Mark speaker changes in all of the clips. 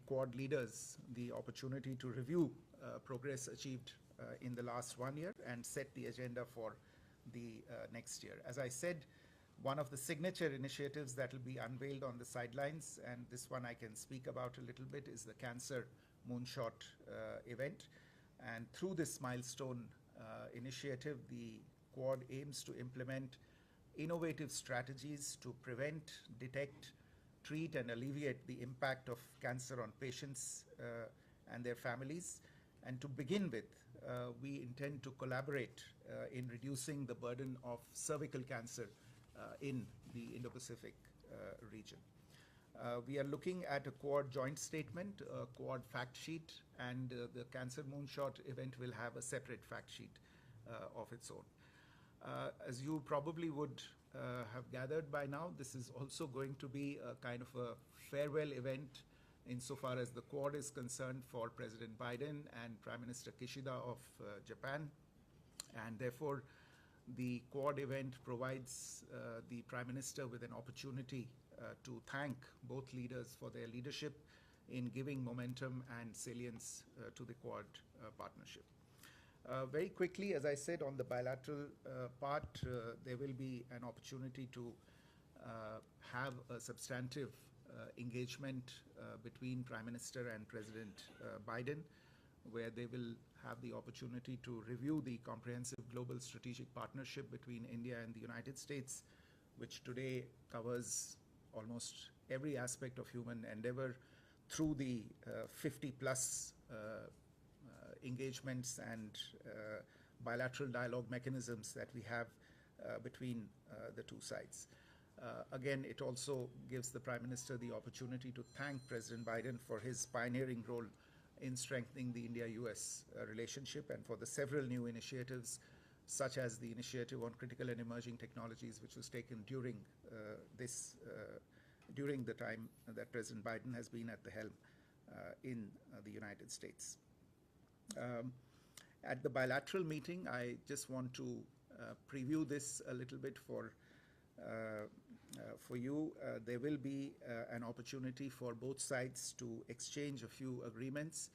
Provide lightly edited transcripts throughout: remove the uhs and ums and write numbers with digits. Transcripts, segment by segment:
Speaker 1: Quad leaders the opportunity to review progress achieved in the last 1 year and set the agenda for the next year. As I said, one of the signature initiatives that will be unveiled on the sidelines, and this one I can speak about a little bit, is the Cancer Moonshot event. And through this milestone initiative, the Quad aims to implement innovative strategies to prevent, detect, treat, and alleviate the impact of cancer on patients and their families. And to begin with, we intend to collaborate in reducing the burden of cervical cancer in the Indo-Pacific region. We are looking at a Quad joint statement, a Quad fact sheet, and the Cancer Moonshot event will have a separate fact sheet of its own. As you probably would have gathered by now, this is also going to be a kind of a farewell event insofar as the Quad is concerned for President Biden and Prime Minister Kishida of Japan. And therefore, the Quad event provides the Prime Minister with an opportunity to thank both leaders for their leadership in giving momentum and salience to the Quad partnership. Very quickly, as I said, on the bilateral part, there will be an opportunity to have a substantive engagement between Prime Minister and President Biden, where they will have the opportunity to review the comprehensive global strategic partnership between India and the United States, which today covers almost every aspect of human endeavor through the 50+ engagements and bilateral dialogue mechanisms that we have between the two sides. Again, it also gives the Prime Minister the opportunity to thank President Biden for his pioneering role in strengthening the India-US relationship and for the several new initiatives, such as the initiative on critical and emerging technologies, which was taken during during the time that President Biden has been at the helm in the United States. At the bilateral meeting, I just want to preview this a little bit for you. There will be an opportunity for both sides to exchange a few agreements.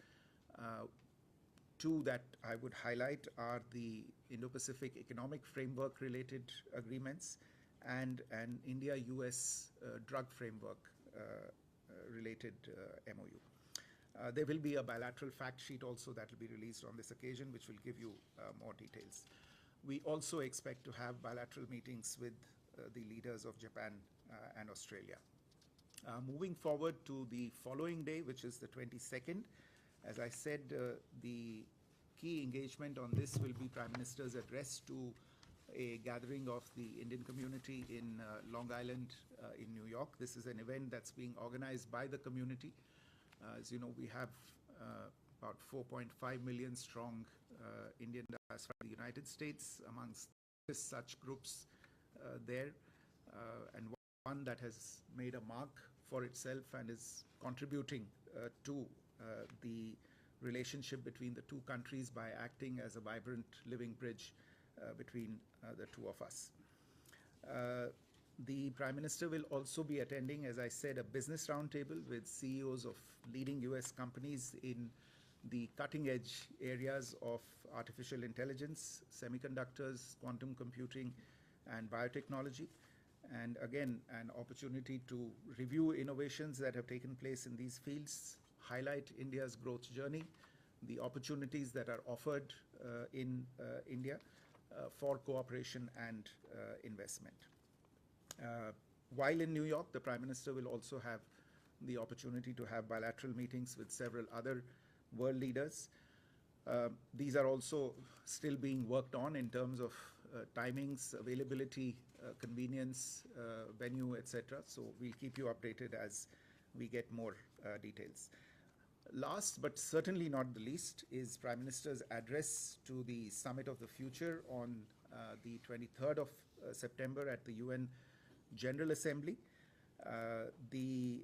Speaker 1: Two that I would highlight are the Indo-Pacific Economic Framework related agreements and an India-US drug framework related MOU. There will be a bilateral fact sheet also that will be released on this occasion, which will give you more details. We also expect to have bilateral meetings with the leaders of Japan and Australia. Moving forward to the following day, which is the 22nd, as I said, the key engagement on this will be Prime Minister's address to a gathering of the Indian community in Long Island in New York. This is an event that's being organized by the community. As you know, we have about 4.5 million strong Indian diaspora in the United States, amongst such groups there, and one that has made a mark for itself and is contributing to the relationship between the two countries by acting as a vibrant living bridge between the two of us. The Prime Minister will also be attending, as I said, a business roundtable with CEOs of leading US companies in the cutting edge areas of artificial intelligence, semiconductors, quantum computing, and biotechnology. And again, an opportunity to review innovations that have taken place in these fields, highlight India's growth journey, the opportunities that are offered in India for cooperation and investment. While in New York, the Prime Minister will also have the opportunity to have bilateral meetings with several other world leaders. These are also still being worked on in terms of timings, availability, convenience, venue, etc. So we'll keep you updated as we get more details. Last but certainly not the least is Prime Minister's address to the Summit of the Future on the 23rd of September at the UN General Assembly. The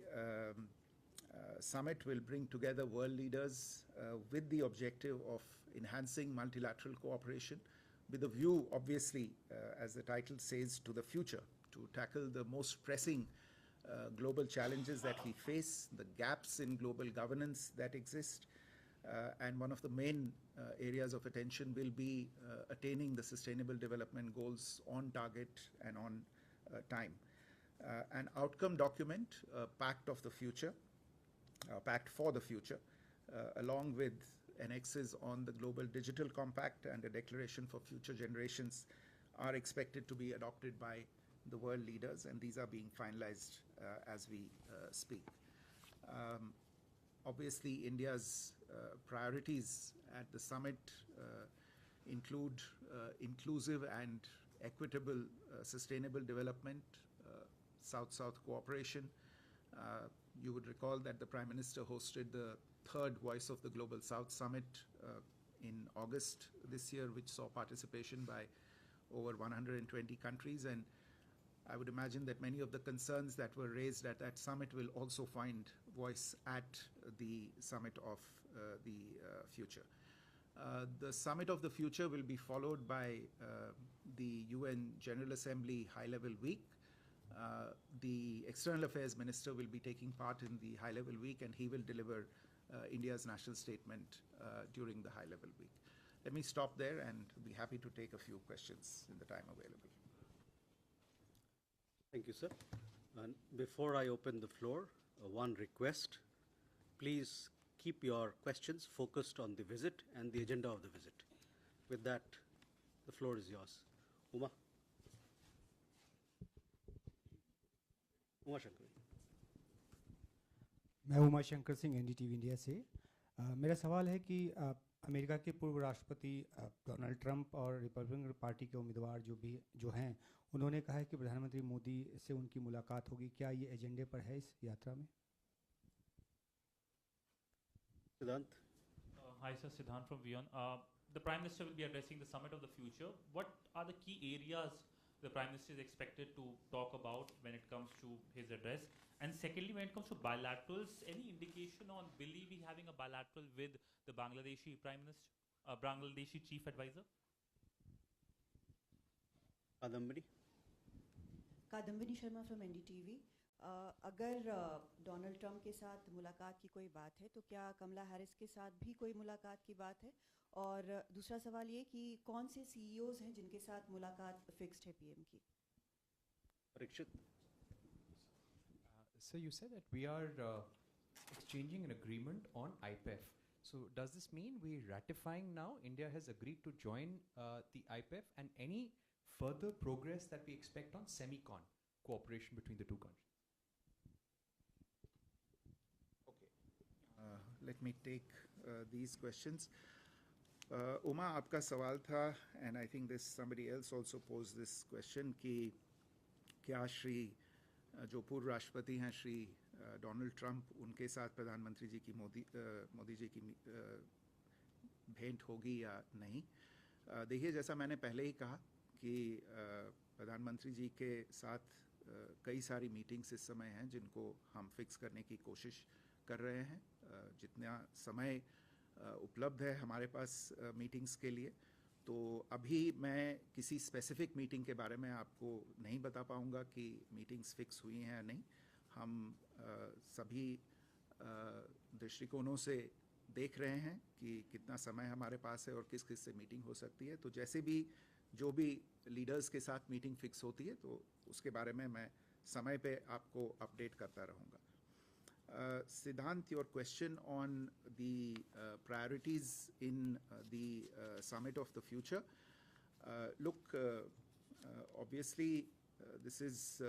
Speaker 1: summit will bring together world leaders with the objective of enhancing multilateral cooperation with a view, obviously, as the title says, to the future, to tackle the most pressing global challenges that we face, the gaps in global governance that exist, and one of the main areas of attention will be attaining the Sustainable Development Goals on target and on time. An outcome document, Pact of the Future, Pact for the Future, along with annexes on the Global Digital Compact and a Declaration for Future Generations, are expected to be adopted by the world leaders, and these are being finalized as we speak. Obviously, India's priorities at the summit include inclusive and equitable sustainable development, South-South cooperation. You would recall that the Prime Minister hosted the third Voice of the Global South Summit in August this year, which saw participation by over 120 countries, and I would imagine that many of the concerns that were raised at that summit will also find voice at the Summit of the Future. The Summit of the Future will be followed by the UN General Assembly High-Level Week. The External Affairs Minister will be taking part in the High-Level Week, and he will deliver India's national statement during the High-Level Week. Let me stop there and be happy to take a few questions in the time available.
Speaker 2: Thank you, sir. And before I open the floor, one request. Please keep your questions focused on the visit and the agenda of the visit. With that, the floor is yours. Uma Shankar.
Speaker 3: मैं Uma Shankar Singh NDTV India से मेरा सवाल है कि America के पूर्व राष्ट्रपति Donald Trump और रिपब्लिकन पार्टी के उम्मीदवार जो हैं उन्होंने कहा है कि प्रधानमंत्री मोदी से उनकी मुलाकात होगी। क्या ये एजेंडे पर है इस यात्रा में?
Speaker 2: Siddhant.
Speaker 4: Hi, sir. Siddhant from WION. The Prime Minister will be addressing the Summit of the Future. What are the key areas the Prime Minister is expected to talk about when it comes to his address? And secondly, when it comes to bilaterals, any indication on will he be having a bilateral with the Bangladeshi Prime Minister, Bangladeshi Chief Advisor?
Speaker 2: Kadambini.
Speaker 5: Kadambini Sharma from NDTV. अगर Donald Trump के साथ मुलाकात की कोई बात है तो क्या कमला हैरिस के साथ भी कोई मुलाकात की बात है? और दूसरा सवाल ये कि कौन से सीईओज हैं जिनके साथ मुलाकात फिक्स्ड है पीएम की?
Speaker 2: Parikshit.
Speaker 6: So you said that we are exchanging an agreement on IPEF. So does this mean we're ratifying now? India has agreed to join the IPEF, and any further progress that we expect on semicon cooperation between the two countries?
Speaker 1: Okay, let me take these questions. Uma, आपका सवाल था, and I think somebody else also posed this question कि क्या श्री जो पूर्व राष्ट्रपति हैं Shri Donald Trump उनके साथ प्रधानमंत्री जी की मोदी जी की भेंट होगी या नहीं? देखिए, जैसा मैंने पहले ही कहा कि प्रधानमंत्री जी के साथ कई सारी मीटिंग्स इस समय हैं जिनको हम फिक्स करने की कोशिश कर रहे हैं। जितना समय उपलब्ध है हमारे पास मीटिंग्स के लिए, तो अभी मैं किसी स्पेसिफिक मीटिंग के बारे में आपको नहीं बता पाऊंगा कि मीटिंग्स फिक्स हुई हैं या नहीं। हम सभी दृष्टिकोणों से देख रहे हैं कि कितना समय हमारे पास है और किस किस से मीटिंग हो सकती है। तो जैसे भी जो भी लीडर्स के साथ मीटिंग फिक्स होती है तो उसके बारे में मैं समय पे आपको अपडेट करता रहूँगा। Siddhant, your question on the priorities in the Summit of the Future. Look, obviously, this is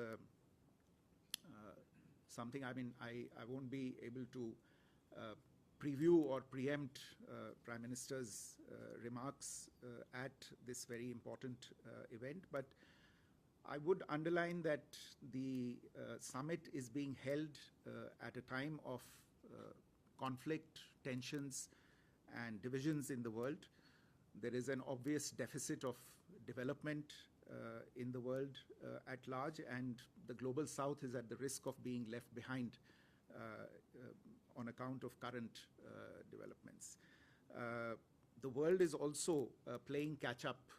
Speaker 1: something, I mean, I won't be able to preview or preempt Prime Minister's remarks at this very important event, but I would underline that the summit is being held at a time of conflict, tensions, and divisions in the world. There is an obvious deficit of development in the world at large, and the global south is at the risk of being left behind on account of current developments. The world is also playing catch up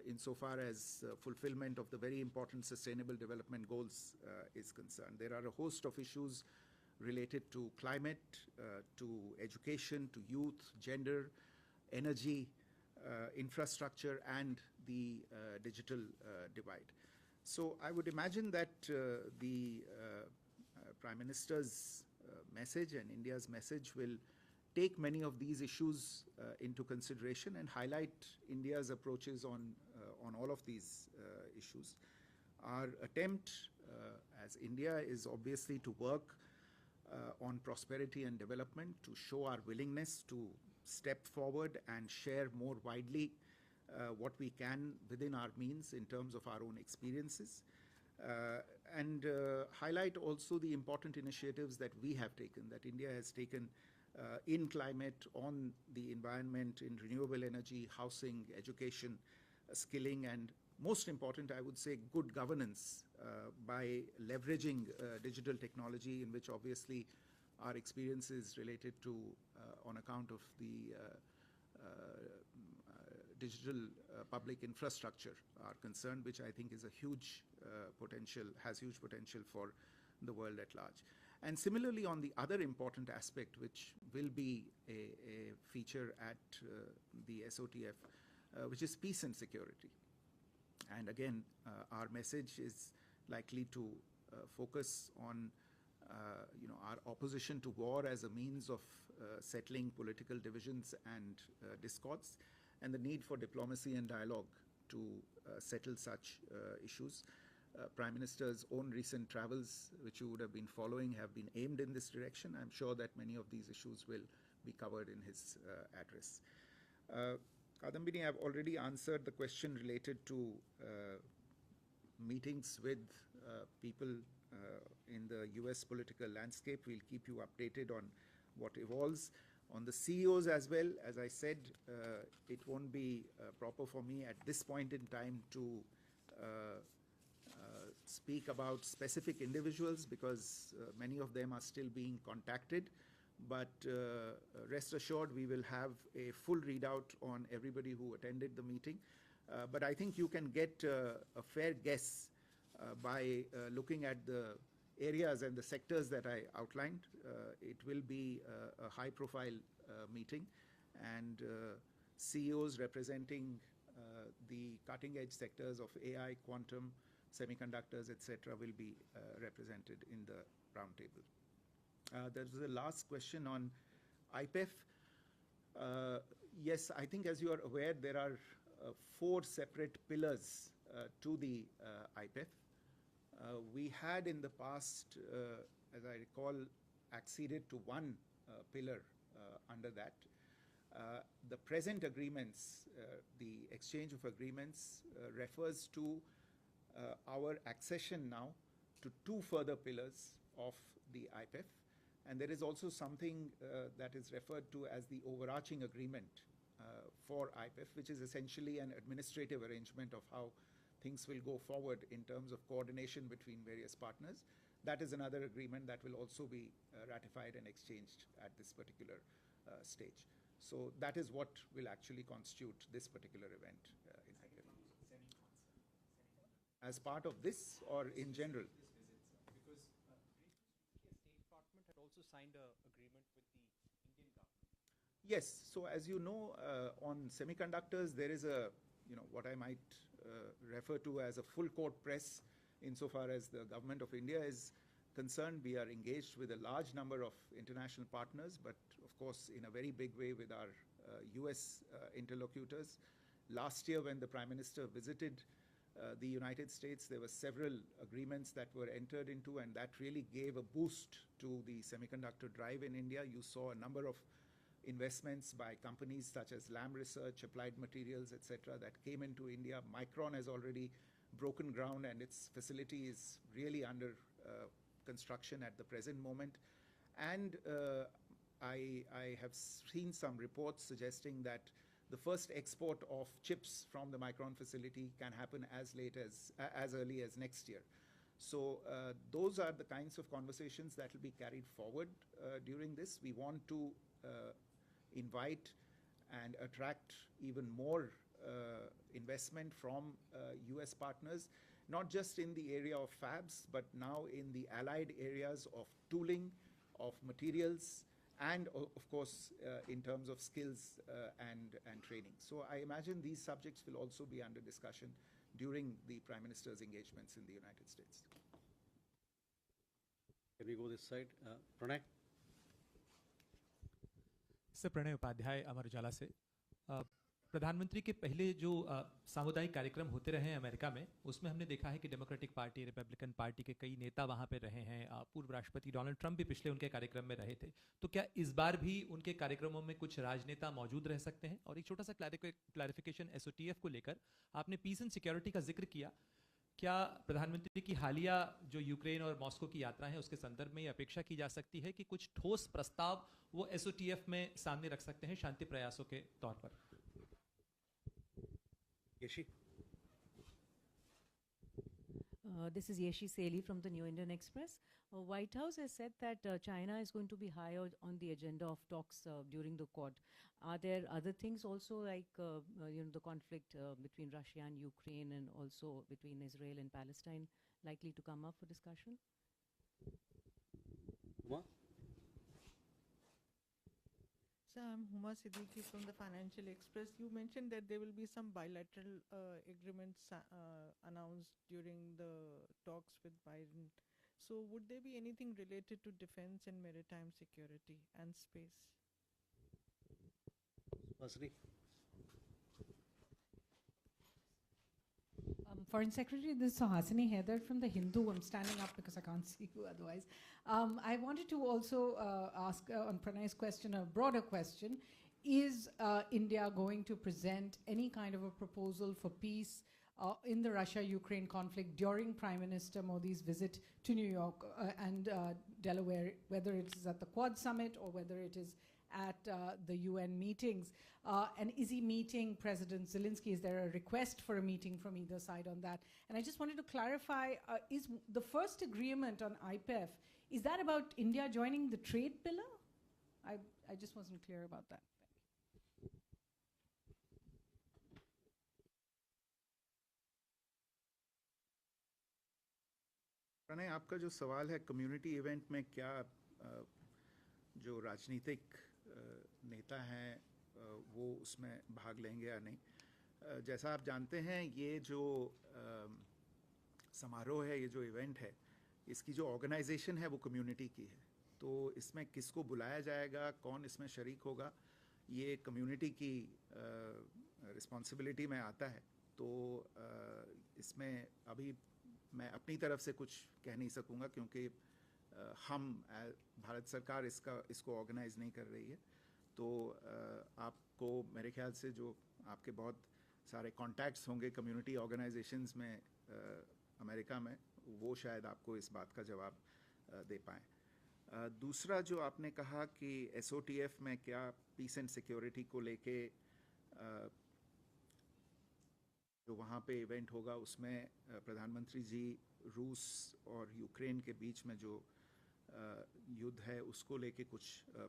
Speaker 1: insofar as fulfillment of the very important Sustainable Development Goals is concerned. There are a host of issues related to climate, to education, to youth, gender, energy, infrastructure, and the digital divide. So I would imagine that the Prime Minister's message and India's message will take many of these issues into consideration and highlight India's approaches on all of these issues. Our attempt as India is obviously to work on prosperity and development, to show our willingness to step forward and share more widely what we can within our means in terms of our own experiences, and highlight also the important initiatives that we have taken, that India has taken in climate, on the environment, in renewable energy, housing, education, skilling, and most important, I would say, good governance by leveraging digital technology, in which obviously our experiences related to on account of the digital public infrastructure are concerned, which I think is a huge potential, has huge potential for the world at large. And similarly, on the other important aspect, which will be a feature at the SOTF, which is peace and security. And again, our message is likely to focus on our opposition to war as a means of settling political divisions and discords, and the need for diplomacy and dialogue to settle such issues. Prime Minister's own recent travels, which you would have been following, have been aimed in this direction. I'm sure that many of these issues will be covered in his address. Kadambini, I've already answered the question related to meetings with people in the US political landscape. We'll keep you updated on what evolves. On the CEOs as well, as I said, it won't be proper for me at this point in time to speak about specific individuals, because many of them are still being contacted. But rest assured, we will have a full readout on everybody who attended the meeting. But I think you can get a fair guess by looking at the areas and the sectors that I outlined. It will be a high-profile meeting, and CEOs representing the cutting-edge sectors of AI, quantum, semiconductors, etc., will be represented in the roundtable. There was a last question on IPEF. Yes, I think as you are aware, there are 4 separate pillars to the IPEF. We had in the past, as I recall, acceded to 1 pillar under that. The present agreements, the exchange of agreements, refers to our accession now to 2 further pillars of the IPEF. And there is also something that is referred to as the overarching agreement for IPEF, which is essentially an administrative arrangement of how things will go forward in terms of coordination between various partners. That is another agreement that will also be ratified and exchanged at this particular stage. So that is what will actually constitute this particular event in IPEF. As part of this or in general?
Speaker 6: Because previously the State Department had also signed an agreement with the Indian government.
Speaker 1: Yes. So as you know, on semiconductors, there is a, what I might refer to as a full court press insofar as the government of India is concerned. We are engaged with a large number of international partners, but of course in a very big way with our US interlocutors. Last year when the Prime Minister visited the United States, there were several agreements that were entered into, and that really gave a boost to the semiconductor drive in India. You saw a number of investments by companies such as Lam Research, Applied Materials, etc., that came into India. Micron has already broken ground, and its facility is really under construction at the present moment. And I have seen some reports suggesting that the first export of chips from the Micron facility can happen as early as next year. So those are the kinds of conversations that will be carried forward during this. We want to invite and attract even more investment from US partners, not just in the area of fabs, but now in the allied areas of tooling, of materials, and of course in terms of skills and training. So I imagine these subjects will also be under discussion during the Prime Minister's engagements in the United States.
Speaker 2: Can we go this side? Pranay?
Speaker 7: Sir Pranay Upadhyay Amar Ujala से प्रधानमंत्री के पहले जो सामुदायिक कार्यक्रम होते रहे हैं अमेरिका में, उसमें हमने देखा है कि डेमोक्रेटिक पार्टी, रिपब्लिकन पार्टी के कई नेता वहाँ पे रहे हैं। पूर्व राष्ट्रपति डोनाल्ड ट्रंप भी पिछले उनके कार्यक्रम में रहे थे। तो क्या इस बार भी उनके कार्यक्रमों में कुछ राजनेता मौजूद रह सकते हैं? और एक छोटा सा क्लैरिफिकेशन SOTF को लेकर, आपने पीस एंड सिक्योरिटी का जिक्र किया। क्या प्रधानमंत्री की हालिया जो यूक्रेन और मॉस्को की यात्रा है उसके संदर्भ में ये अपेक्षा की जा सकती है कि कुछ ठोस प्रस्ताव वो SOTF में सामने रख सकते हैं शांति प्रयासों के तौर पर?
Speaker 2: Yeshi?
Speaker 8: This is Yeshi Seli from the New Indian Express. White House has said that China is going to be high on the agenda of talks during the Quad. Are there other things also like the conflict between Russia and Ukraine and also between Israel and Palestine likely to come up for discussion?
Speaker 2: Uma?
Speaker 9: So I'm Huma Siddiqui from the Financial Express. You mentioned that there will be some bilateral agreements announced during the talks with Biden. So would there be anything related to defense and maritime security and space?
Speaker 2: Vasri?
Speaker 10: Foreign Secretary, this is Suhasini Haider from The Hindu. I'm standing up because I can't see you otherwise. I wanted to also ask on Pranay's question, a broader question. Is India going to present any kind of a proposal for peace in the Russia-Ukraine conflict during Prime Minister Modi's visit to New York and Delaware, whether it is at the Quad Summit or whether it is at the UN meetings? And is he meeting President Zelensky? Is there a request for a meeting from either side on that? And I just wanted to clarify, is the first agreement on IPEF, is that about India joining the trade pillar? I just wasn't clear about that.
Speaker 1: Pranay, आपका जो सवाल है community event में क्या जो राजनीतिक नेता हैं वो उसमें भाग लेंगे या नहीं, जैसा आप जानते हैं ये जो समारोह है, ये जो इवेंट है, इसकी जो ऑर्गेनाइजेशन है वो कम्युनिटी की है। तो इसमें किसको बुलाया जाएगा, कौन इसमें शरीक होगा, ये कम्युनिटी की रिस्पॉन्सिबिलिटी में आता है। तो इसमें अभी मैं अपनी तरफ से कुछ कह नहीं सकूंगा क्योंकि हम भारत सरकार इसको ऑर्गेनाइज नहीं कर रही है। तो आपको मेरे ख्याल से जो आपके बहुत सारे कॉन्टैक्ट्स होंगे कम्युनिटी ऑर्गेनाइजेशंस में अमेरिका में, वो शायद आपको इस बात का जवाब दे पाएँ। दूसरा जो आपने कहा कि SOTF में क्या पीस एंड सिक्योरिटी को लेके जो वहाँ पे इवेंट होगा उसमें प्रधानमंत्री जी रूस और यूक्रेन के बीच में जो युद्ध है उसको लेके कुछ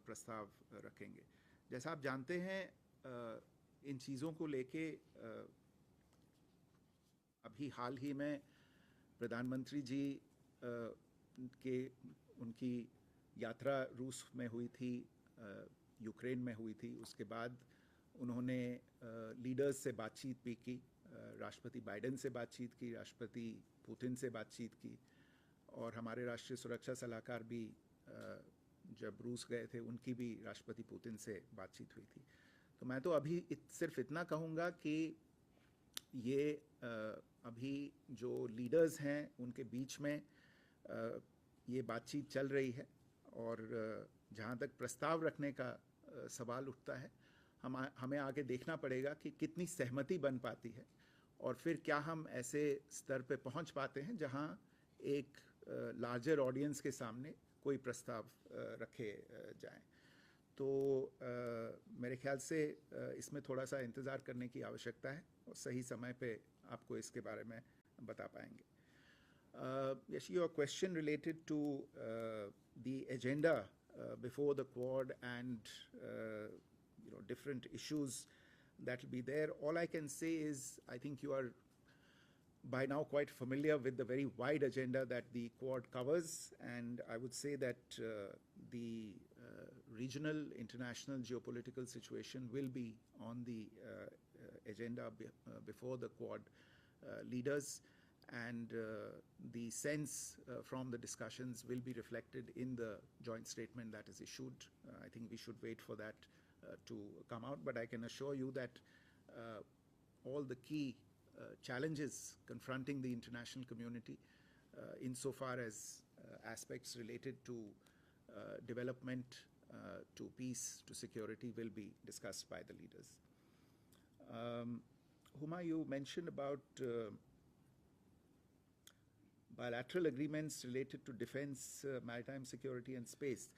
Speaker 1: प्रस्ताव रखेंगे। जैसा आप जानते हैं इन चीज़ों को लेके अभी हाल ही में प्रधानमंत्री जी के उनकी यात्रा रूस में हुई थी, यूक्रेन में हुई थी। उसके बाद उन्होंने लीडर्स से बातचीत भी की, राष्ट्रपति बाइडेन से बातचीत की, राष्ट्रपति पुतिन से बातचीत की, और हमारे राष्ट्रीय सुरक्षा सलाहकार भी जब रूस गए थे उनकी भी राष्ट्रपति पुतिन से बातचीत हुई थी। तो मैं तो अभी सिर्फ इतना कहूँगा कि ये अभी जो लीडर्स हैं उनके बीच में ये बातचीत चल रही है, और जहाँ तक प्रस्ताव रखने का सवाल उठता है, हमें आगे देखना पड़ेगा कि कितनी सहमति बन पाती है और फिर क्या हम ऐसे स्तर पे पहुंच पाते हैं जहां एक लार्जर ऑडियंस के सामने कोई प्रस्ताव रखे जाएं। तो मेरे ख्याल से इसमें थोड़ा सा इंतज़ार करने की आवश्यकता है और सही समय पे आपको इसके बारे में बता पाएंगे। Yes, your question related to the agenda before the Quad and different issues that will be there. All I can say is I think you are by now quite familiar with the very wide agenda that the Quad covers, and I would say that the regional, international geopolitical situation will be on the agenda before the Quad leaders, and the sense from the discussions will be reflected in the joint statement that is issued. I think we should wait for that to come out, but I can assure you that all the key challenges confronting the international community insofar as aspects related to development, to peace, to security will be discussed by the leaders. Huma, you mentioned about bilateral agreements related to defense, maritime security and space.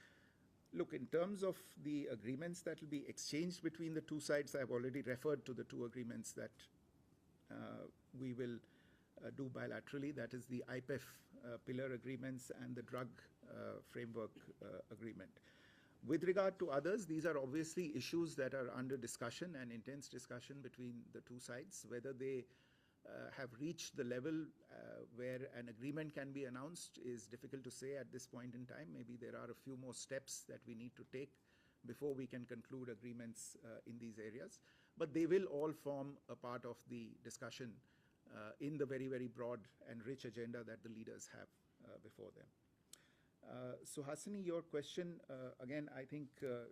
Speaker 1: Look, in terms of the agreements that will be exchanged between the two sides, I've already referred to the two agreements that we will do bilaterally, that is the IPEF pillar agreements and the drug framework agreement. With regard to others, these are obviously issues that are under discussion and intense discussion between the two sides. Whether they have reached the level where an agreement can be announced is difficult to say at this point in time. Maybe there are a few more steps that we need to take before we can conclude agreements in these areas. But they will all form a part of the discussion in the very, very broad and rich agenda that the leaders have before them. Suhasini, your question, again, I think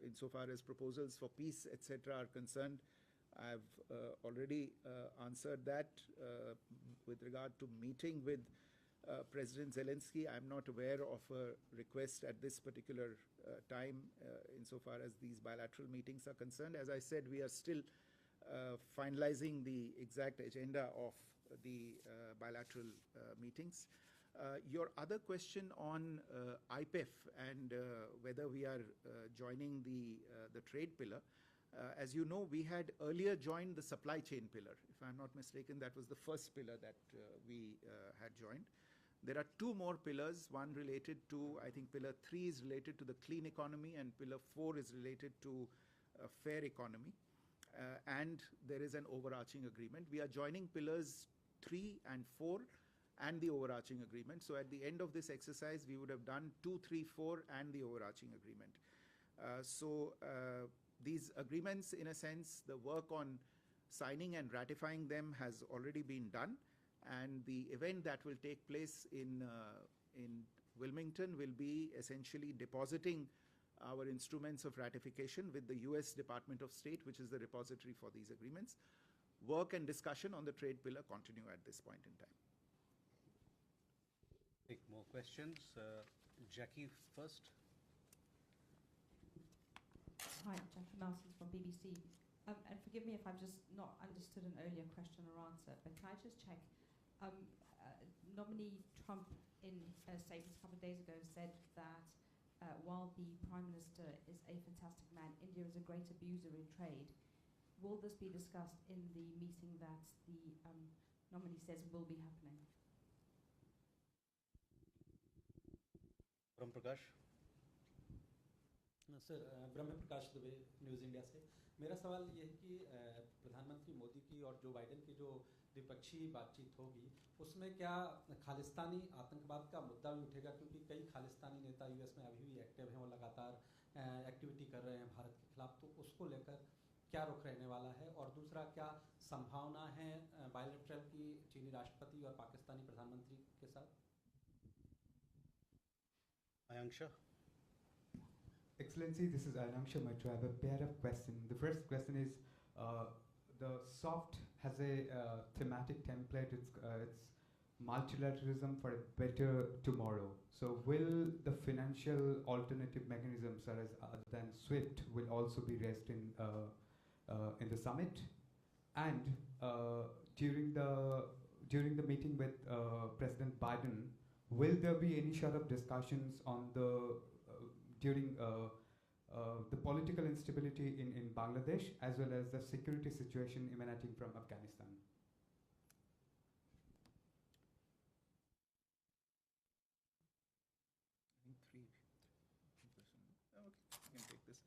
Speaker 1: insofar as proposals for peace, etc. are concerned, I've already answered that. With regard to meeting with President Zelensky, I'm not aware of a request at this particular time insofar as these bilateral meetings are concerned. As I said, we are still finalizing the exact agenda of the bilateral meetings. Your other question on IPEF and whether we are joining the trade pillar, as you know, we had earlier joined the supply chain pillar. If I'm not mistaken, that was the first pillar that we had joined. There are two more pillars, one related to, I think pillar 3 is related to the clean economy and pillar 4 is related to a fair economy. And there is an overarching agreement. We are joining pillars 3 and 4 and the overarching agreement. So at the end of this exercise, we would have done 2, 3, 4 and the overarching agreement. These agreements, in a sense, the work on signing and ratifying them has already been done, and the event that will take place in Wilmington will be essentially depositing our instruments of ratification with the US Department of State, which is the repository for these agreements. Work and discussion on the trade pillar continue at this point in time.
Speaker 2: Take more questions. Jackie first.
Speaker 11: Hi, Jackie Nelson from BBC. And forgive me if I've just not understood an earlier question or answer, but can I just check? Nominee Trump, in a statement a couple of days ago, said that while the Prime Minister is a fantastic man, India is a great abuser in trade. Will this be discussed in the meeting that the nominee says will be happening?
Speaker 2: Ram Prakash.
Speaker 7: Sir Brahma Prakash Dubey news India से मेरा सवाल ये है कि प्रधानमंत्री मोदी की और Joe Biden की जो द्विपक्षीय बातचीत होगी उसमें क्या खालिस्तानी आतंकवाद का मुद्दा भी उठेगा, क्योंकि कई खालिस्तानी नेता यूएस में अभी भी एक्टिव हैं, वो लगातार एक्टिविटी कर रहे हैं भारत के खिलाफ, तो उसको लेकर क्या रुख रहने वाला है? और दूसरा, क्या संभावना है बायलैटरल की चीनी राष्ट्रपति और पाकिस्तानी प्रधानमंत्री के साथ?
Speaker 2: Ayanksha.
Speaker 3: Excellency, this is Ayanksha Maitra. I have a pair of questions. The first question is, the SOFT has a thematic template. It's multilateralism for a better tomorrow. So will the financial alternative mechanisms, other than SWIFT, will also be raised in the summit? And during the meeting with President Biden, will there be any sort of discussions on during the political instability in Bangladesh, as well as the security situation emanating from Afghanistan?
Speaker 1: I think three. Okay, I can take this.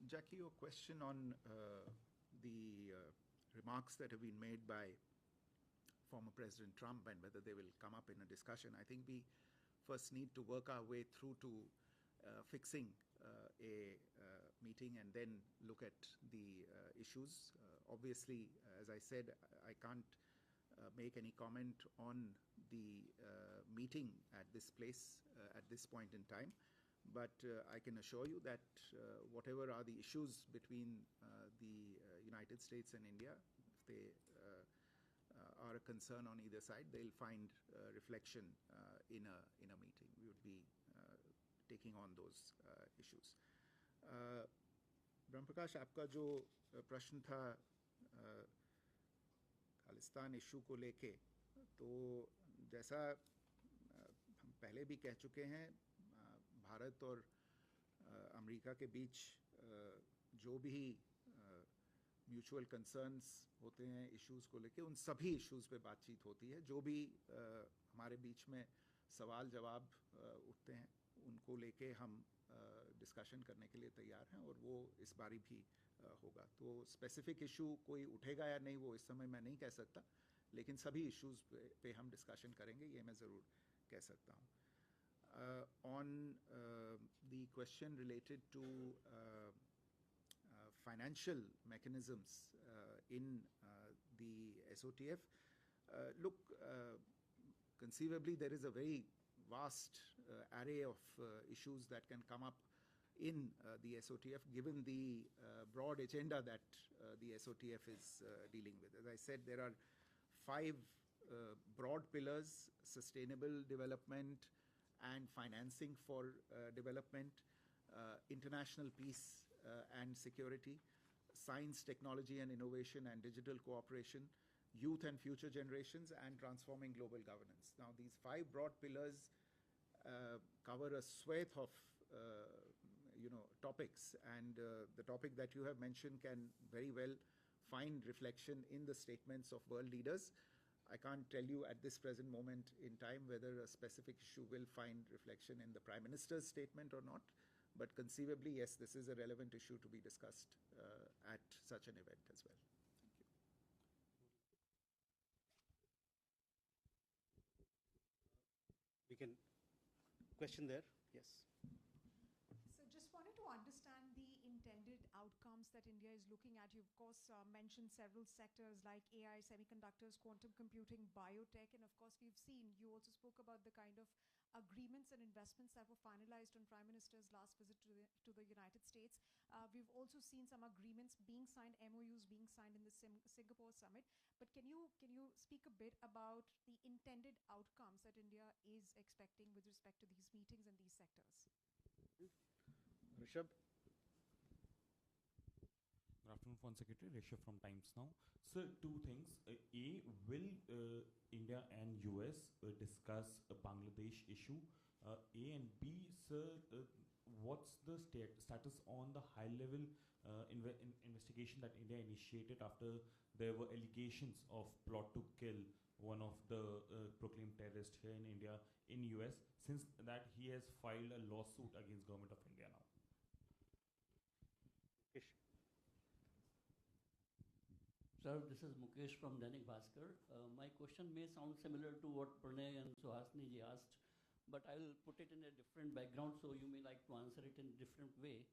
Speaker 1: Jackie, your question on the remarks that have been made by former President Trump and whether they will come up in a discussion, I think we first need to work our way through to fixing a meeting and then look at the issues. Obviously, as I said, I can't make any comment on the meeting at this place at this point in time. But I can assure you that whatever are the issues between the United States and India, if they are a concern on either side, they'll find reflection in a meeting. We would be taking on those issues. ब्रह्म प्रकाश, आपका जो प्रश्न था Khalistan issue को लेके, तो जैसा हम पहले भी कह चुके हैं, भारत और अमेरिका के बीच जो भी म्यूचुअल कंसर्न्स होते हैं इश्यूज़ को लेके, उन सभी इश्यूज़ पे बातचीत होती है. जो भी हमारे बीच में सवाल जवाब उठते हैं, उनको लेके हम डिस्कशन करने के लिए तैयार हैं और वो इस बारी भी होगा. तो स्पेसिफिक इशू कोई उठेगा या नहीं वो इस समय मैं नहीं कह सकता, लेकिन सभी इश्यूज़ पे हम डिस्कशन करेंगे, ये मैं ज़रूर कह सकता हूँ. On the question related to financial mechanisms in the SOTF, look, conceivably there is a very vast array of issues that can come up in the SOTF given the broad agenda that the SOTF is dealing with. As I said, there are 5 broad pillars: sustainable development and financing for development, international peace and security, science, technology and innovation and digital cooperation, youth and future generations, and transforming global governance. Now, these 5 broad pillars cover a swathe of topics, and the topic that you have mentioned can very well find reflection in the statements of world leaders. I can't tell you at this present moment in time whether a specific issue will find reflection in the Prime Minister's statement or not, but conceivably, yes, this is a relevant issue to be discussed at such an event as well. Thank you.
Speaker 2: We can question there. Yes.
Speaker 12: So just wanted to understand the intended outcomes that India is looking at. You, of course, mentioned several sectors like AI, semiconductors, quantum computing, biotech, and of course, we've seen, you also spoke about the kind of agreements and investments that were finalized on Prime Minister's last visit to the United States. We've also seen some agreements being signed, MOUs being signed in the Singapore summit. But can you speak a bit about the intended outcomes that India is expecting with respect to these meetings and these sectors?
Speaker 2: Rishabh.
Speaker 13: Good afternoon, Foreign Secretary. Rishabh from Times Now. Sir, 2 things. A, will India and US discuss a Bangladesh issue? A, and B, sir, what's the status on the high-level investigation that India initiated after there were allegations of plot to kill one of the proclaimed terrorists here in India, in US? Since that, he has filed a lawsuit against government of India now.
Speaker 14: Sir, this is Mukesh from Dainik Bhaskar. My question may sound similar to what Pranay and Suhasini ji asked, but I will put it in a different background, so you may like to answer it in a different way.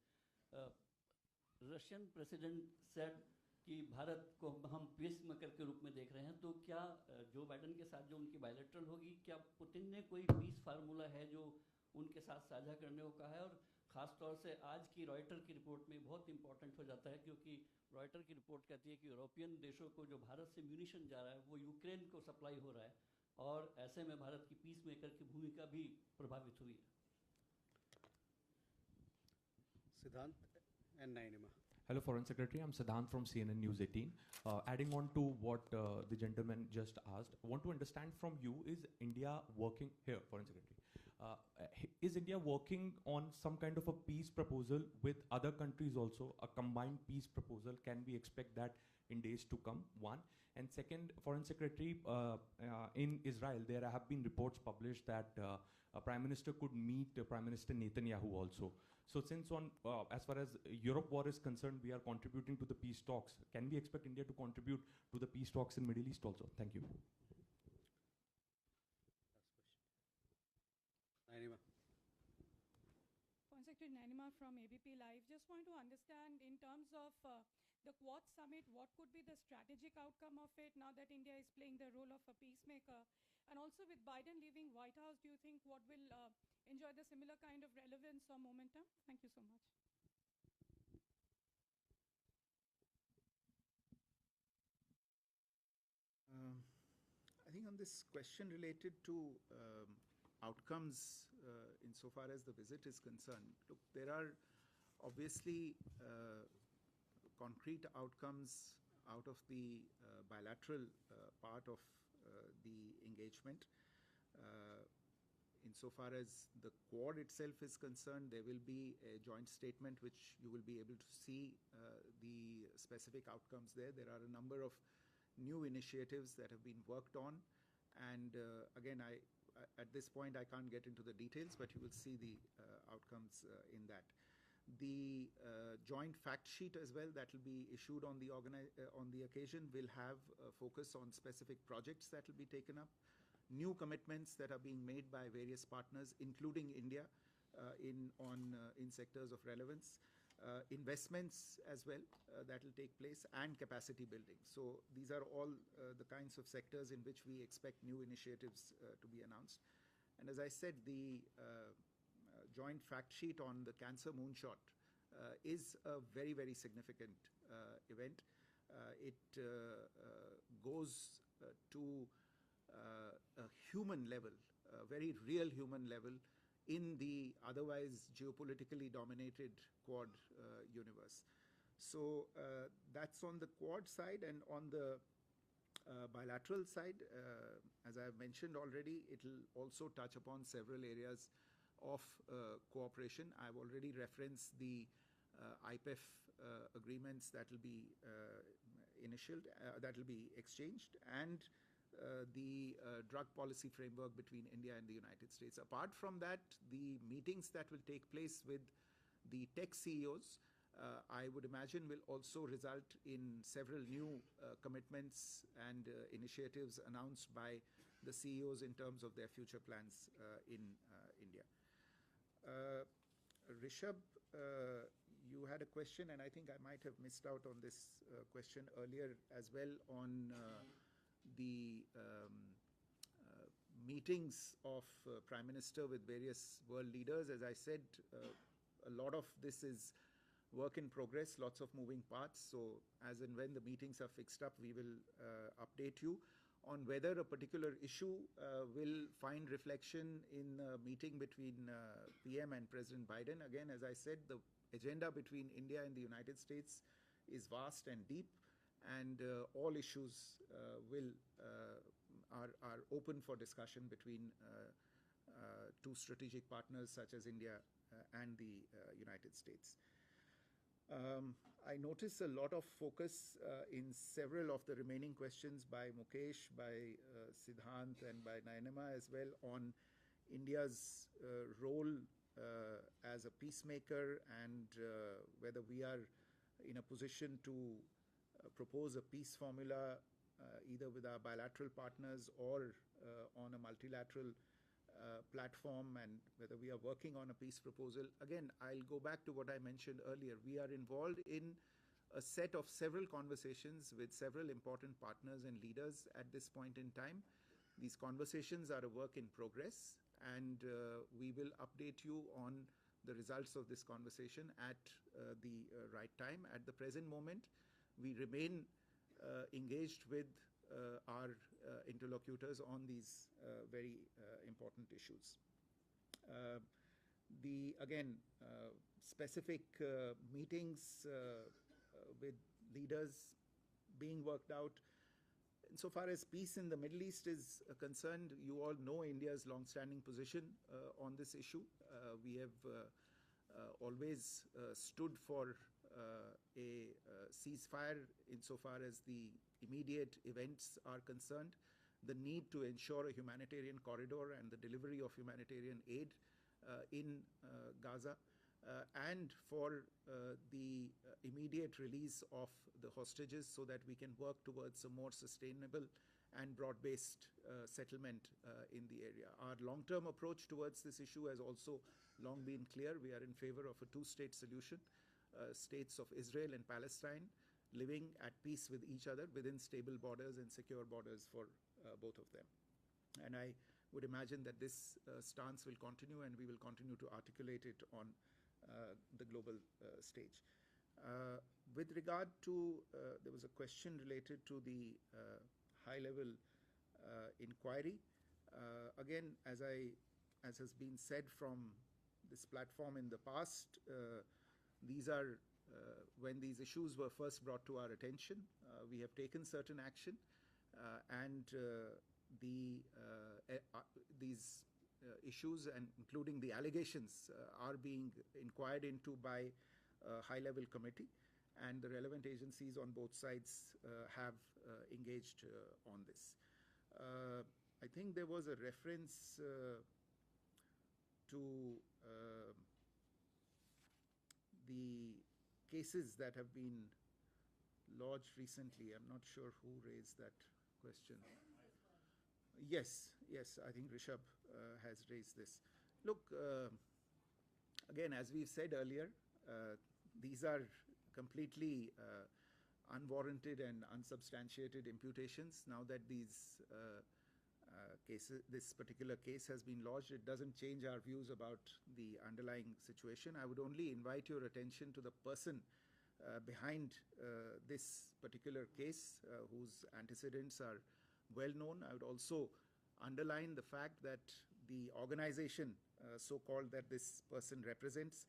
Speaker 14: Russian president said कि भारत को हम peace maker के रूप में देख रहे हैं, तो क्या जो बाइडेन के साथ जो उनकी बायलैटरल होगी, क्या पुतिन ने कोई पीस फार्मूला है जो उनके साथ साझा करने को कहा है? और ख़ास तौर से आज की रॉयटर की रिपोर्ट में बहुत इंपॉर्टेंट हो जाता है, क्योंकि रॉयटर की रिपोर्ट कहती है कि यूरोपियन देशों को जो भारत से म्यूनिशन जा रहा है वो यूक्रेन को सप्लाई हो रहा है, और ऐसे में भारत की पीस मेकर की भूमिका भी प्रभावित हुई है.
Speaker 2: Siddhant and Nainima.
Speaker 7: Hello, Foreign Secretary. I'm Siddhant from CNN News 18. Adding on to what the gentleman just asked, I want to understand from you, is India working here, Foreign Secretary? Is India working on some kind of a peace proposal with other countries also? A combined peace proposal, can we expect that in days to come? 1. And second, Foreign Secretary, in Israel, there have been reports published that
Speaker 13: Prime Minister could meet Prime Minister Netanyahu also. So since as far as Europe war is concerned, we are contributing to the peace talks. Can we expect India to contribute to the peace talks in Middle East also? Thank you.
Speaker 2: Nainima.
Speaker 15: Foreign Secretary Nainima from ABP Live. Just want to understand in terms of the Quad Summit, what could be the strategic outcome of it now that India is playing the role of a peacemaker? And also with Biden leaving White House, do you think what will enjoy the similar kind of relevance or momentum? Thank you so much.
Speaker 1: I think on this question related to outcomes insofar as the visit is concerned, look, there are obviously concrete outcomes out of the bilateral part of the engagement. Insofar as the Quad itself is concerned, there will be a joint statement which you will be able to see the specific outcomes there. There are a number of new initiatives that have been worked on, and again, at this point I can't get into the details, but you will see the outcomes in that. The joint fact sheet as well that will be issued on the occasion will have a focus on specific projects that will be taken up, new commitments that are being made by various partners, including India, in sectors of relevance, investments as well that will take place, and capacity building. So these are all the kinds of sectors in which we expect new initiatives to be announced. And as I said, the joint fact sheet on the cancer moonshot is a very, very significant event. It goes to a human level, a very real human level in the otherwise geopolitically dominated Quad universe. So that's on the Quad side, and on the bilateral side, as I've mentioned already, it will also touch upon several areas of cooperation. I've already referenced the IPEF agreements that will be that will be exchanged, and the drug policy framework between India and the United States. Apart from that, the meetings that will take place with the tech CEOs, I would imagine, will also result in several new commitments and initiatives announced by the CEOs in terms of their future plans in India. Rishabh, you had a question, and I think I might have missed out on this question earlier as well, on the meetings of Prime Minister with various world leaders. As I said, a lot of this is work in progress, lots of moving parts. So as and when the meetings are fixed up, we will update you on whether a particular issue will find reflection in a meeting between PM and President Biden. Again, as I said, the agenda between India and the United States is vast and deep, and all issues are open for discussion between two strategic partners such as India and the United States. I notice a lot of focus in several of the remaining questions by Mukesh, by Siddhant, and by Nainima as well, on India's role as a peacemaker, and whether we are in a position to propose a peace formula either with our bilateral partners or on a multilateral platform, and whether we are working on a peace proposal. Again, I'll go back to what I mentioned earlier. We are involved in a set of several conversations with several important partners and leaders at this point in time. These conversations are a work in progress, and we will update you on the results of this conversation at the right time. At the present moment, we remain engaged with our interlocutors on these very important issues. Specific meetings with leaders being worked out. Insofar as peace in the Middle East is concerned, you all know India's long-standing position on this issue. We have always stood for a ceasefire insofar as the immediate events are concerned. the need to ensure a humanitarian corridor and the delivery of humanitarian aid in Gaza, and for the immediate release of the hostages so that we can work towards a more sustainable and broad-based settlement in the area. Our long-term approach towards this issue has also long been clear. We are in favor of a two-state solution, states of Israel and Palestine living at peace with each other within stable borders and secure borders for both of them. And I would imagine that this stance will continue, and we will continue to articulate it on the global stage. With regard to, there was a question related to the high-level inquiry. Again, as has been said from this platform in the past, these are, when these issues were first brought to our attention, we have taken certain action, and these issues, and including the allegations, are being inquired into by a high-level committee, and the relevant agencies on both sides have engaged on this. I think there was a reference to the cases that have been lodged recently. I'm not sure who raised that question. Yes, I think Rishabh has raised this. Look, again, as we've said earlier, these are completely unwarranted and unsubstantiated imputations. Now that these this particular case has been lodged, it doesn't change our views about the underlying situation. I would only invite your attention to the person behind this particular case, whose antecedents are well known. I would also underline the fact that the organization, so-called, that this person represents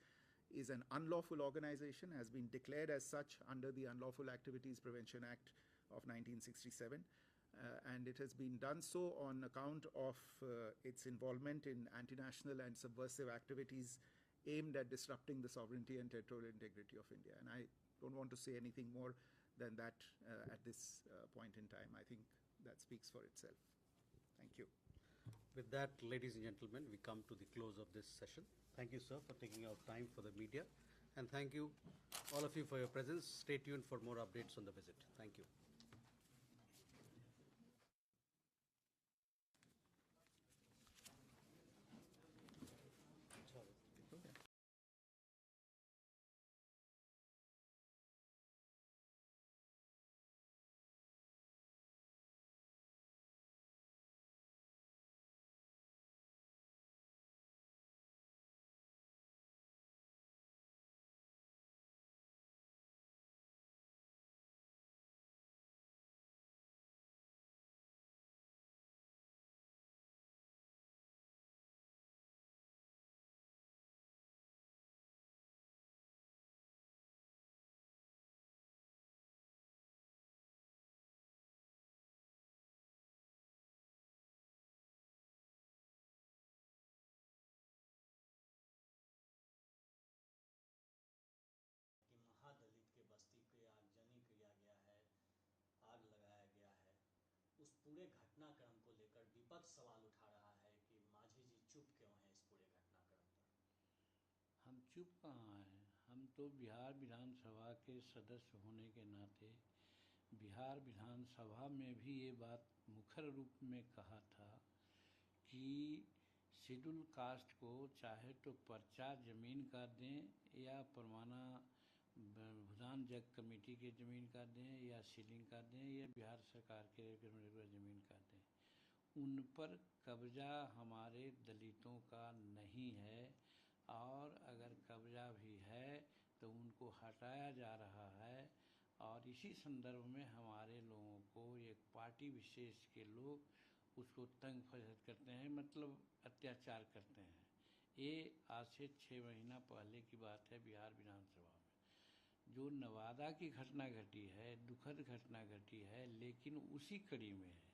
Speaker 1: is an unlawful organization, has been declared as such under the Unlawful Activities Prevention Act of 1967. And it has been done so on account of its involvement in anti-national and subversive activities aimed at disrupting the sovereignty and territorial integrity of India. And I don't want to say anything more than that at this point in time. I think that speaks for itself. Thank you.
Speaker 2: With that, ladies and gentlemen, we come to the close of this session. Thank you, sir, for taking out time for the media. And thank you, all of you, for your presence. Stay tuned for more updates on the visit. Thank you.
Speaker 16: महादलित के बस्ती पे आगजनी किया गया है, आग लगाया गया है, उस पूरे घटनाक्रम को लेकर विपक्ष सवाल उठा रहा है कि मांझी जी चुप क्यों हैं इस पूरे घटनाक्रम पर।
Speaker 17: हम चुप कहाँ हैं, हम तो बिहार विधानसभा के सदस्य होने के नाते बिहार विधानसभा में भी ये बात मुखर रूप में कहा था कि शेड्यूल कास्ट को चाहे तो पर्चा ज़मीन का दें या परमाना भूदान जग कमेटी के ज़मीन का दें या सीलिंग का दें या बिहार सरकार के ज़मीन का दें, उन पर कब्जा हमारे दलितों का नहीं है, और अगर कब्जा भी है तो उनको हटाया जा रहा है। और इसी संदर्भ में हमारे लोगों को एक पार्टी विशेष के लोग उसको तंग फसद करते हैं, मतलब अत्याचार करते हैं। ये आज से 6 महीना पहले की बात है। बिहार विधानसभा में जो नवादा की घटना घटी है, दुखद घटना घटी है, लेकिन उसी कड़ी में है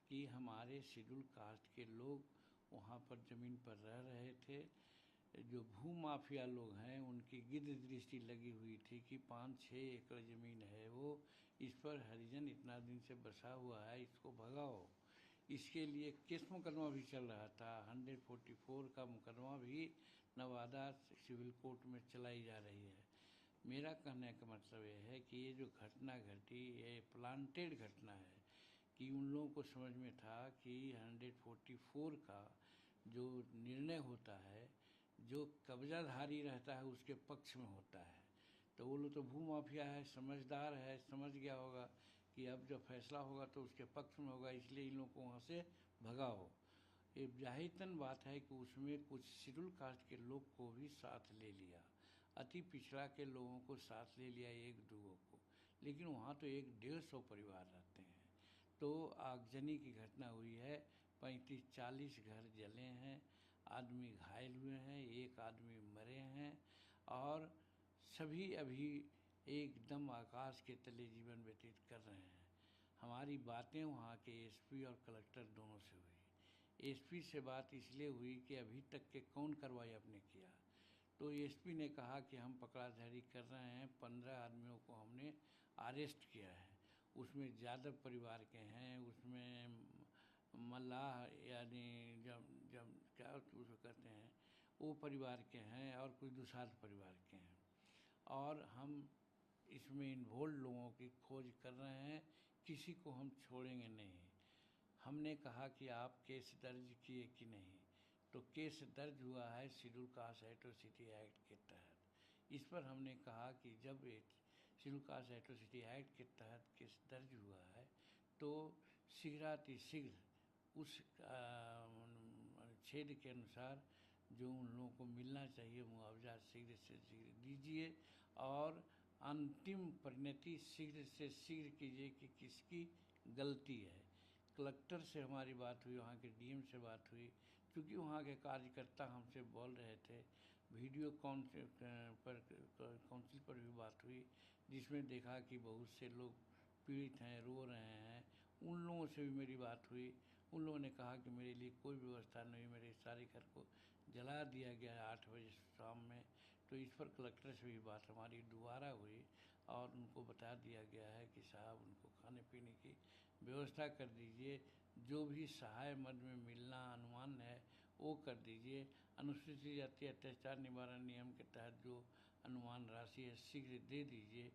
Speaker 17: कि हमारे शेड्यूल कास्ट के लोग वहाँ पर ज़मीन पर रह रहे थे। जो भू माफिया लोग हैं उनकी गिद्ध दृष्टि लगी हुई थी कि 5-6 एकड़ ज़मीन है वो, इस पर हरिजन इतना दिन से बसा हुआ है, इसको भगाओ।
Speaker 18: इसके लिए केस मुकदमा भी चल रहा था। 144 का मुकदमा भी नवादा सिविल कोर्ट में चलाई जा रही है। मेरा कहने का मतलब ये है कि ये जो घटना घटी ये प्लांटेड घटना है कि उन लोगों को समझ में था कि 144 का जो निर्णय होता है जो कब्जाधारी रहता है उसके पक्ष में होता है। तो वो लोग तो भूमाफिया है, समझदार है, समझ गया होगा कि अब जब फैसला होगा तो उसके पक्ष में होगा, इसलिए इन लोगों को वहाँ से भगाओ। ये जाहिरतन बात है कि उसमें कुछ शेड्यूल कास्ट के लोग को भी साथ ले लिया, अति पिछड़ा के लोगों को साथ ले लिया, एक दूगों को, लेकिन वहाँ तो 150 परिवार रहते हैं। तो आगजनी की घटना हुई है, 35-40 घर जले हैं, आदमी घायल हुए हैं, एक आदमी मरे हैं और सभी अभी एकदम आकाश के तले जीवन व्यतीत कर रहे हैं। हमारी बातें वहाँ के एसपी और कलेक्टर दोनों से हुई। एसपी से बात इसलिए हुई कि अभी तक के कौन कार्रवाई आपने किया, तो एसपी ने कहा कि हम पकड़ाधारी कर रहे हैं, 15 आदमियों को हमने अरेस्ट किया है। उसमें यादव परिवार के हैं, उसमें मल्लाह यानी जब जब क्या उसको कहते हैं वो परिवार के हैं और कुछ दुसाध परिवार के हैं। और हम इसमें इन्वॉल्व लोगों की खोज कर रहे हैं, किसी को हम छोड़ेंगे नहीं। हमने कहा कि आप केस दर्ज किए कि नहीं, तो केस दर्ज हुआ है शेड्यूल कास्ट एट्रोसिटी एक्ट के तहत। इस पर हमने कहा कि जब शेड्यूल कास्ट एट्रोसिटी एक्ट के तहत केस दर्ज हुआ है तो शीघ्रातिशीघ्र उस छेद के अनुसार जो उन लोगों को मिलना चाहिए मुआवजा शीघ्र से शीघ्र दीजिए और अंतिम परिणति शीघ्र से शीघ्र कीजिए कि किसकी गलती है। कलेक्टर से हमारी बात हुई, वहाँ के डीएम से बात हुई, क्योंकि वहाँ के कार्यकर्ता हमसे बोल रहे थे। वीडियो काउंसिल पर भी बात हुई जिसमें देखा कि बहुत से लोग पीड़ित हैं, रो रहे हैं। उन लोगों से भी मेरी बात हुई। उन लोगों ने कहा कि मेरे लिए कोई व्यवस्था नहीं, मेरे सारे घर को जला दिया गया है 8 बजे शाम में। तो इस पर कलेक्टर से भी बात हमारी दोबारा हुई और उनको बता दिया गया है कि साहब उनको खाने पीने की व्यवस्था कर दीजिए, जो भी सहाय मद में मिलना अनुमान है वो कर दीजिए। अनुसूचित जाति अत्याचार निवारण नियम के तहत जो अनुमान राशि है शीघ्र दे दीजिए।